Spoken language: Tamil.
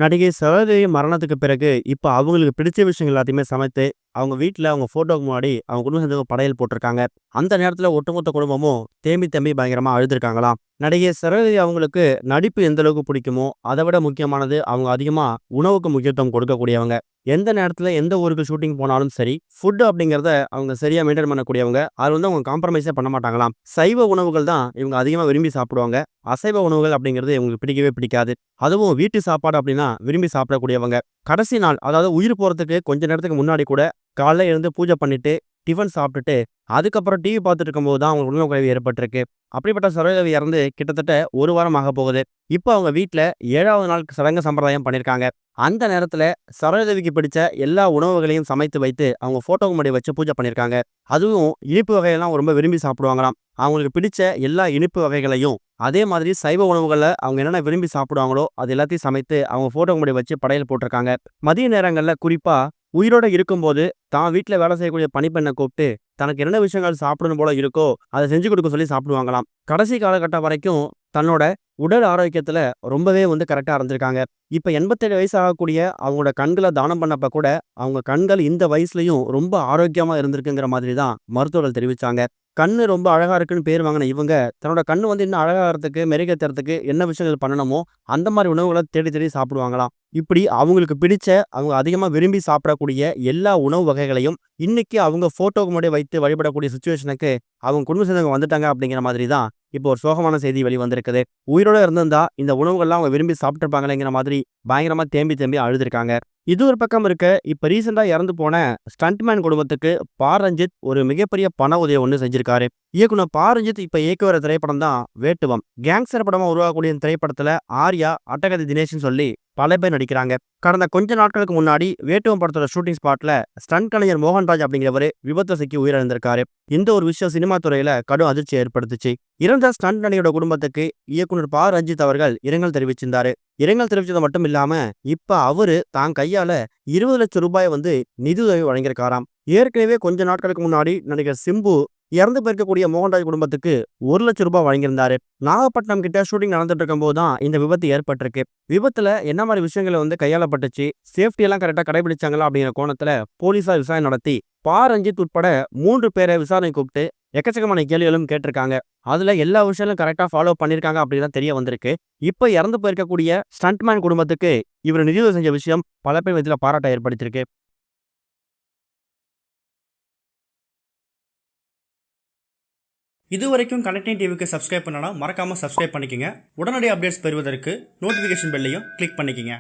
நடிகை சரோஜினி மரணத்துக்கு பிறகு, இப்ப அவங்களுக்கு பிடிச்ச விஷயங்கள் எல்லாத்தையுமே சமைத்து, அவங்க வீட்ல அவங்க ஃபோட்டோக்கு முன்னாடி அவங்க குடும்பம் சேர்ந்தவங்க படையல் போட்டிருக்காங்க. அந்த நேரத்துல ஒட்டுமொத்த குடும்பமும் தேம்பி தேம்பி பயங்கரமா அழுதுருக்காங்களாம். நடிகை சரோஜினி அவங்களுக்கு நடிப்பு எந்த அளவுக்கு பிடிக்குமோ, அத விட முக்கியமானது அவங்க அதிகமா உணவுக்கு முக்கியத்துவம் கொடுக்கக்கூடியவங்க. எந்த நேரத்துல எந்த ஊருக்கு ஷூட்டிங் போனாலும் சரி, ஃபுட் அப்படிங்கிறத அவங்க சரியா மெயின்டெயின் பண்ணக்கூடியவங்க. அது வந்து அவங்க காம்ப்ரமைஸே பண்ண மாட்டாங்களாம். சைவ உணவுகள் தான் இவங்க அதிகமா விரும்பி சாப்பிடுவாங்க. அசைவ உணவுகள் அப்படிங்கிறது இவங்களுக்கு பிடிக்கவே பிடிக்காது. அதுவும் வீட்டு சாப்பாடு அப்படின்னா விரும்பி சாப்பிடக்கூடியவங்க. கடைசி நாள் அதாவது உயிர் போறதுக்கு கொஞ்ச நேரத்துக்கு முன்னாடி கூட காலைல எழுந்து பூஜை பண்ணிட்டு, டிஃபன் சாப்பிட்டுட்டு, அதுக்கப்புறம் டிவி பார்த்துட்டு இருக்கும்போது தான் அவங்களுக்கு உடல்நலக்குறைவு ஏற்பட்டிருக்கு. அப்படிப்பட்ட சரோஜாதேவி இறந்து கிட்டத்தட்ட 1 வாரம் ஆகப் போகுது. இப்ப அவங்க வீட்ல 7வது நாள் சடங்கு சம்பிரதாயம் பண்ணியிருக்காங்க. அந்த நேரத்துல சரோஜாதேவிக்கு பிடிச்ச எல்லா உணவுகளையும் சமைத்து வைத்து, அவங்க ஃபோட்டோக்கு முன்னாடி வச்சு பூஜை பண்ணியிருக்காங்க. அதுவும் இனிப்பு வகையெல்லாம் ரொம்ப விரும்பி சாப்பிடுவாங்களாம். அவங்களுக்கு பிடிச்ச எல்லா இனிப்பு வகைகளையும், அதே மாதிரி சைவ உணவுகள்ல அவங்க என்னென்ன விரும்பி சாப்பிடுவாங்களோ, அது எல்லாத்தையும் சமைத்து அவங்க ஃபோட்டோக்கு முன்னாடி வச்சு படையல் போட்டிருக்காங்க. மதிய நேரங்கள்ல குறிப்பா உயிரோட இருக்கும்போது, தான் வீட்ல வேலை செய்யக்கூடிய பணிப்பெண்ண கூப்ட்டு, தனக்கு என்னென்ன விஷயங்கள் சாப்பிடணும் போல இருக்கோ, அத செஞ்சு குடுக்க சொல்லி சாப்பிடுவாங்களாம். கடைசி காலகட்டம் வரைக்கும் தன்னோட உடல் ஆரோக்கியத்துல ரொம்பவே கரெக்ட்டா இருந்திருக்காங்க. இப்ப 87 வயசு ஆகக்கூடிய அவங்களோட கண்கள தானம் பண்ணப்ப கூட, அவங்க கண்கள் இந்த வயசுலயும் ரொம்ப ஆரோக்கியமா இருந்திருக்குங்கிற மாதிரி தான் மருத்துவர்கள் தெரிவிச்சாங்க. கண்ணு ரொம்ப அழகா இருக்குன்னு பேர் வாங்குன இவங்க, தன்னோட கண்ணு இன்னும் அழகாகறதுக்கு, மெருகேத்துறதுக்கு என்ன விஷயங்கள் பண்ணணுமோ, அந்த மாரி உணவுகள தேடி தேடி சாப்பிடுவாங்களாம். இப்படி அவங்களுக்கு பிடிச்ச, அவங்க அதிகமா விரும்பி சாப்பிடக்கூடிய எல்லா உணவு வகைகளையும், இன்னைக்கு அவங்க ஃபோட்டோக்கு முன்னாடி வைத்து வழிபடக்கூடிய சிச்சுவேஷனுக்கு அவங்க குடும்ப சேர்ந்தவங்க வந்துட்டாங்க அப்படிங்கிற மாதிரி தான் இப்போ ஒரு சோகமான செய்தி வெளிவந்திருக்குது. உயிரோட இருந்திருந்தா இந்த உணவுகள்லாம் அவங்க விரும்பி சாப்பிட்டுருப்பாங்களேங்கிற மாதிரி பயங்கரமா தேம்பி தேம்பி அழுதுருக்காங்க. இது ஒரு பக்கம் இருக்க, இப்ப ரீசெண்டா இறந்து போன ஸ்டண்ட்மேன் குடும்பத்துக்கு ரஞ்சித் ஒரு மிகப்பெரிய பண உதவி ஒண்ணு செஞ்சிருக்காரு. இயக்குனர் ரஞ்சித் இப்ப இயக்கி வர திரைப்படம் தான் வேட்டுவம். கேங்ஸ்டர் படமா உருவாகக்கூடிய இந்த திரைப்படத்துல ஆர்யா, அட்டகத்தி தினேஷ்னு சொல்லி பல பேர் நடிக்கிறாங்க. கடந்த கொஞ்ச நாட்களுக்கு முன்னாடி வேட்டுவம் படத்தோட ஷூட்டிங் ஸ்பாட்ல ஸ்டண்ட் கலைஞர் மோகன்ராஜ் அப்படிங்கிறவரு விபத்துல சிக்கி உயிரிழந்திருக்காரு. இந்த ஒரு விஷயம் சினிமா துறையில கடும் அதிர்ச்சி ஏற்படுத்துச்சு. இறந்த ஸ்டண்ட் நடிகரோட குடும்பத்துக்கு இயக்குனர் ரஞ்சித் அவர்கள் இரங்கல் தெரிவிச்சிருந்தாரு. இரங்கல் தெரிவிச்சது மட்டும் இல்லாம, இப்ப அவரு தான் கையால 20 லட்சம் ரூபாய் நிதி உதவி வழங்கியிருக்காராம். ஏற்கனவே கொஞ்ச நாட்களுக்கு முன்னாடி நடிகர் சிம்பு இறந்து போயிருக்கக்கூடிய மோகன்ராஜ் குடும்பத்துக்கு 1 லட்சம் ரூபாய் வழங்கியிருந்தாரு. நாகப்பட்டினம் கிட்ட ஷூட்டிங் நடந்துட்டு இருக்கும்போது தான் இந்த விபத்து ஏற்பட்டிருக்கு. விபத்துல என்ன மாதிரி விஷயங்கள் கையாளப்பட்டுச்சு, சேஃப்டி எல்லாம் கரெக்டா கடைபிடிச்சாங்களா அப்படிங்கிற கோணத்துல போலீசார் விசாரணை நடத்தி ரஞ்சித் உட்பட 3 பேரை விசாரணை கூப்பிட்டு எக்கச்சக்கமான கேள்விகளும் கேட்டிருக்காங்க. அதுல எல்லா விஷயங்களும் கரெக்டா ஃபாலோ பண்ணிருக்காங்க அப்படின்னு தெரிய வந்திருக்கு. இப்ப இறந்து போயிருக்கக்கூடிய ஸ்டண்ட்மேன் குடும்பத்துக்கு இவர் நிதியுதவி செஞ்ச விஷயம் பல பேர் மத்தியில பாராட்ட ஏற்படுத்தியிருக்கு. இதுவரைக்கும் கனெக்டிங் டிவிக்கு சப்ஸ்கிரைப் பண்ணனா மறக்காம சப்ஸ்கிரைப் பண்ணிக்கங்க. உடனடி அப்டேட்ஸ் பெறுவதற்கு நோட்டிஃபிகேஷன் பெல்லையும் கிளிக் பண்ணிக்கங்க.